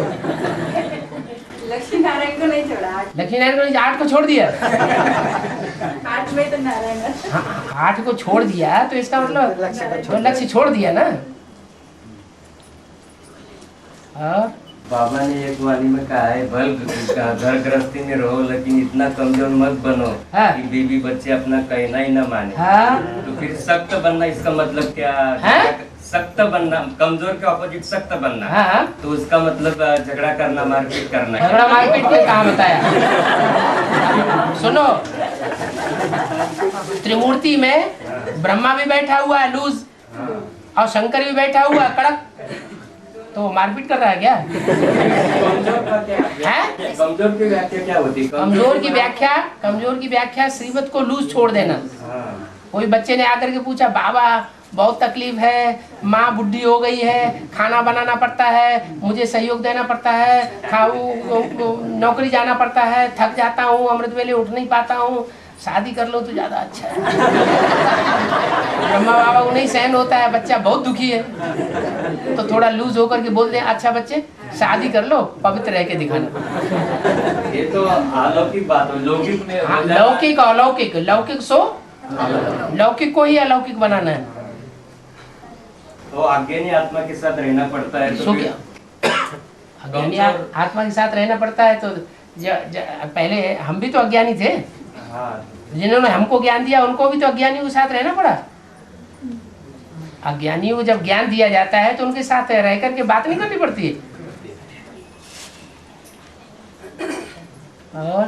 लक्ष्मी नारायण को नहीं छोड़ा। लक्ष्मी नारायण को 8 को छोड़ दिया। 8 में तो नारायण है। 8 को छोड़ दिया तो इसका मतलब लक्ष्य छोड़ दिया ना। और बाबा ने एक वाणी में कहा है, भल घर गृहस्थी में रहो लेकिन इतना कमजोर मत बनो कि बीवी बच्चे अपना कहना ही न माने। तो फिर सख्त बनना, इसका मतलब क्या? सख्त बनना, कमजोर के ऑपोजिट सख्त बनना। तो उसका मतलब झगड़ा करना, मारपीट करना। झगड़ा मारपीट के कहाँ बताया? सुनो, त्रिमूर्ति में ब्रह्मा भी बैठा हुआ है लूज, और शंकर भी बैठा हुआ है कड़क। तो मारपीट कर रहा है क्या? कमजोर की व्याख्या क्या होती है? कमजोर की व्याख्या श्रीमत को लूज छोड़ देना। कोई बच्चे ने आकर के पूछा, बाबा बहुत तकलीफ है, माँ बुढ़ी हो गई है, खाना बनाना पड़ता है, मुझे सहयोग देना पड़ता है, नौकरी जाना पड़ता है, थक जाता हूँ, अमृत वेले उठ नहीं पाता हूँ, शादी कर लो तो ज्यादा अच्छा है। ब्रह्मा बाबा को नहीं सहन होता है, बच्चा बहुत दुखी है, तो थोड़ा लूज होकर के बोल दें, अच्छा बच्चे शादी कर लो, पवित्र रह के दिखाना। ये तो अलौकिक बात है। लौकिक में लौकिक अलौकिक, लौकिक सो लौकिक को ही अलौकिक बनाना है। तो अज्ञानी आत्मा के साथ रहना पड़ता है तो अज्ञानी आत्मा के साथ रहना पड़ता है। तो पहले हम भी तो अज्ञानी थे। जिन्होंने हमको ज्ञान दिया उनको भी तो अज्ञानियों के साथ रहना पड़ा। अज्ञानियों को जब ज्ञान दिया जाता है तो उनके साथ रह करके बात नहीं करनी पड़ती है। और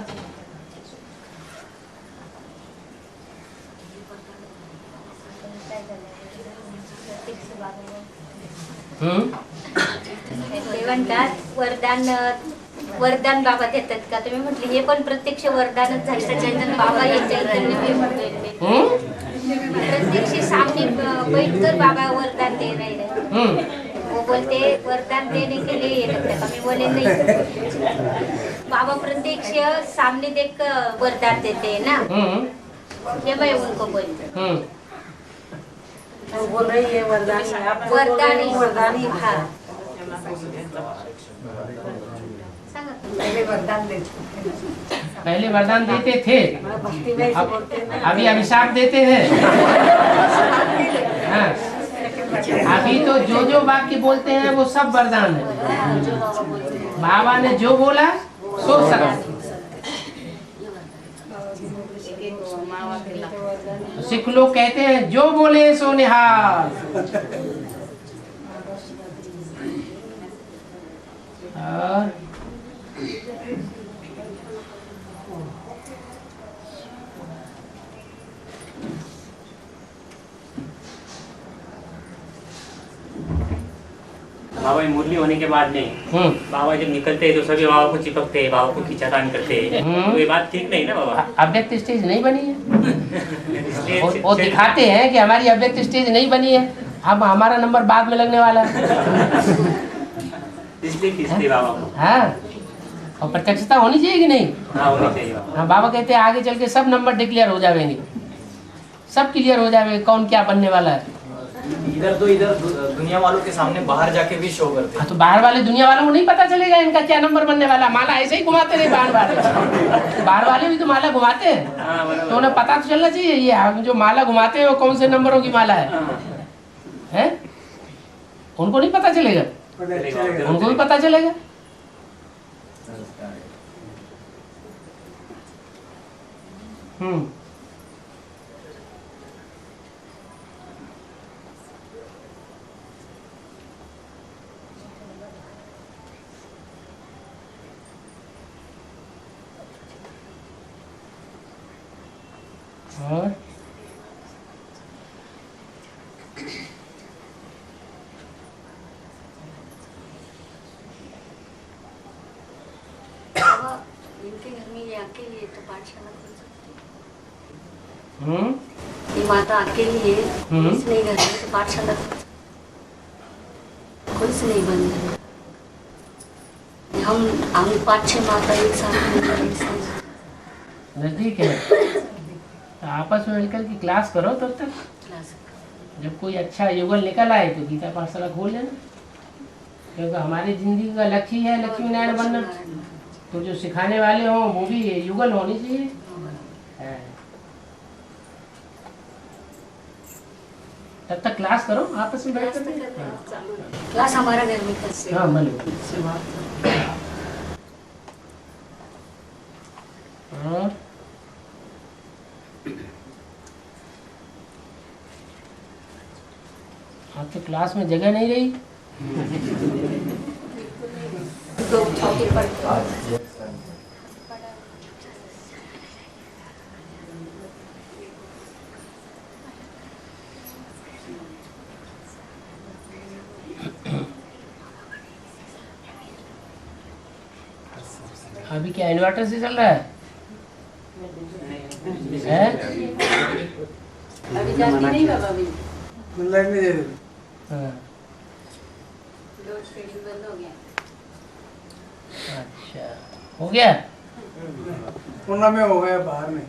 वरदान बाबा देतात का? तुम्ही म्हटले हे पण प्रत्यक्ष वरदानच झाले त्याच्यानंतर बाबा प्रत्यक्ष सामने बैठकर बाबा वरदान दे रहे हैं। वो बोलते वरदान देने के लिए ये लगता है, बोले नहीं, बाबा प्रत्यक्ष सामने देख वरदान देते हैं ना, ये मैं उनको बोलते बोल रही है वरदान ही। हाँ पहले वरदान देते थे, अभी अभिशाप देते हैं। हाँ। अभी तो जो वाक्य बोलते हैं वो सब वरदान है। बाबा ने जो बोला सो सत्य। सिख लोग कहते हैं जो बोले सो निहाल। बाबा मुरली होने के बाद नहीं, बाबा जब निकलते हैं तो सभी बाबा को चिपकते हैं, बाबा को खींचातान करते हैं, तो ये बात ठीक नहीं ना बाबा। अव्यक्त स्टेज नहीं बनी है। वो दिखाते हैं कि हमारी अव्यक्त स्टेज नहीं बनी है, अब हमारा नंबर बाद में लगने वाला है। इसलिए खींचते बाबा को। हाँ, और प्रत्यक्षता होनी चाहिए कि नहीं? हाँ, होनी चाहिए बाबा। हाँ, बाबा कहते हैं आगे चल के सब नंबर डिक्लेयर हो जाएंगे, सब क्लियर हो जाएंगे कौन क्या बनने वाला है। इधर दुनिया वालों के सामने बाहर जाके भी शो करते हैं। तो बाहर वाले दुनिया वालों को नहीं पता चलेगा इनका क्या नंबर बनने वाला। माला ऐसे ही घुमाते नहीं बाहर वाले भी तो माला घुमाते हैं, तो उन्हें पता तो चलना चाहिए ये हम जो माला घुमाते हैं वो कौन से नंबरों की माला है? उनको नहीं पता चलेगा, उनको भी पता चलेगा। और इनके घर में ये अकेली है तो पाठशाला खोल सकती है। ये माता अकेली है, इसने घर में तो पाठशाला कोई से नहीं बन रहा। हम 5-6 माता एक साथ नजदीक है, तो आपस में मिलकर की क्लास करो तब तक। जब कोई अच्छा युगल निकल आए तो गीता पाठशाला खोल लेना, क्योंकि हमारी जिंदगी का लक्ष्य है लक्ष्मी नारायण बनना, तो जो सिखाने वाले हों वो भी युगल होनी चाहिए। तब तक क्लास करो आपस में बैठ कर। क्लास हमारा घर में कैसे? हाँ मन आप तो क्लास में जगह नहीं रही। तो चौकी पर अभी क्या इन्वर्टर से चल रहा है? अभी जाती नहीं बाबा अभी लाइट नहीं दे लोड शेडिंग बंद हो गया। अच्छा हो गया, पुणे में हो गया, बाहर में